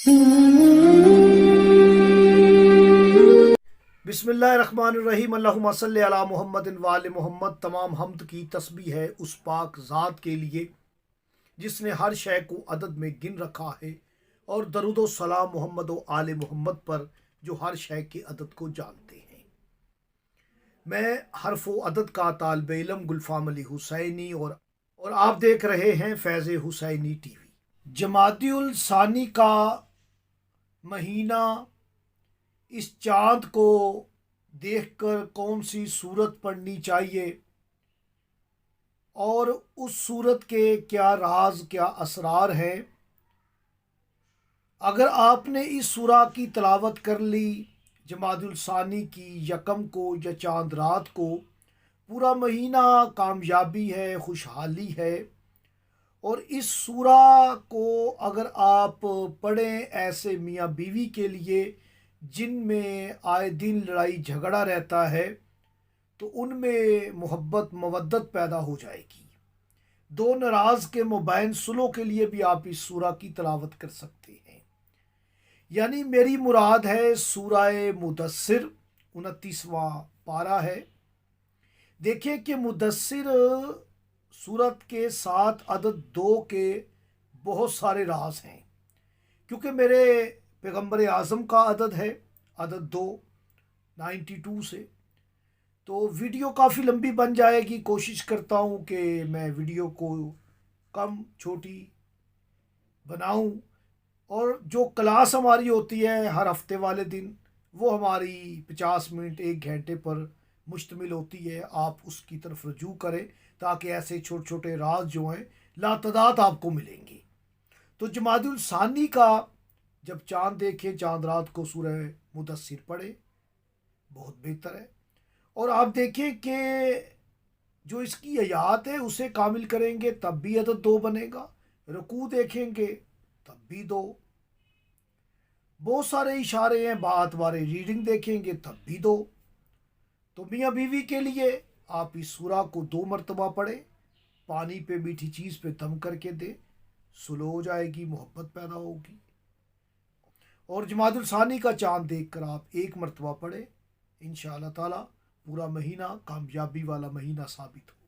بسم اللہ الرحمن الرحیم، اللہم صلی علی محمد وآل محمد۔ تمام حمد کی تسبیح ہے اس پاک ذات کے لیے جس نے ہر شے کو عدد میں گن رکھا ہے، اور درود و سلام محمد و آل محمد پر جو ہر شے کے عدد کو جانتے ہیں۔ میں حرف و عدد کا طالب علم گلفام علی حسینی اور آپ دیکھ رہے ہیں فیض حسینی ٹی وی۔ جمادی الثانی کا مہینہ، اس چاند کو دیکھ کر کون سی سورت پڑھنی چاہیے اور اس سورت کے کیا راز کیا اسرار ہیں، اگر آپ نے اس سورہ کی تلاوت کر لی جمادی الثانی کی یکم کو یا چاند رات کو، پورا مہینہ کامیابی ہے، خوشحالی ہے۔ اور اس سورہ کو اگر آپ پڑھیں ایسے میاں بیوی کے لیے جن میں آئے دن لڑائی جھگڑا رہتا ہے، تو ان میں محبت مودت پیدا ہو جائے گی۔ دو ناراض کے مبین صلح کے لیے بھی آپ اس سورہ کی تلاوت کر سکتے ہیں۔ یعنی میری مراد ہے سورہ مدثر، 29واں پارہ ہے۔ دیکھیں کہ مدثر سورت کے ساتھ عدد 2 کے بہت سارے راز ہیں، کیونکہ میرے پیغمبر اعظم کا عدد ہے عدد 2، 92 سے، تو ویڈیو کافی لمبی بن جائے گی۔ کوشش کرتا ہوں کہ میں ویڈیو کو کم چھوٹی بناؤں، اور جو کلاس ہماری ہوتی ہے ہر ہفتے والے دن، وہ ہماری 50 منٹ 1 گھنٹے پر مشتمل ہوتی ہے۔ آپ اس کی طرف رجوع کریں تاکہ ایسے چھوٹے چھوٹے راز جو ہیں لاتعداد آپ کو ملیں گے۔ تو جمادی الثانی کا جب چاند دیکھیں، چاند رات کو سورہ مدثر پڑھے، بہت بہتر ہے۔ اور آپ دیکھیں کہ جو اس کی آیات ہے اسے کامل کریں گے تب بھی عدد 2 بنے گا، رکوع دیکھیں گے تب بھی 2، بہت سارے اشارے ہیں، بات بارے ریڈنگ دیکھیں گے تب بھی 2۔ تو میاں بیوی کے لیے آپ اس سورہ کو 2 مرتبہ پڑھیں، پانی پہ میٹھی چیز پہ دم کر کے دیں، صلح ہو جائے گی، محبت پیدا ہوگی۔ اور جمادی الثانی کا چاند دیکھ کر آپ 1 مرتبہ پڑھیں، انشاءاللہ تعالی پورا مہینہ کامیابی والا مہینہ ثابت ہو۔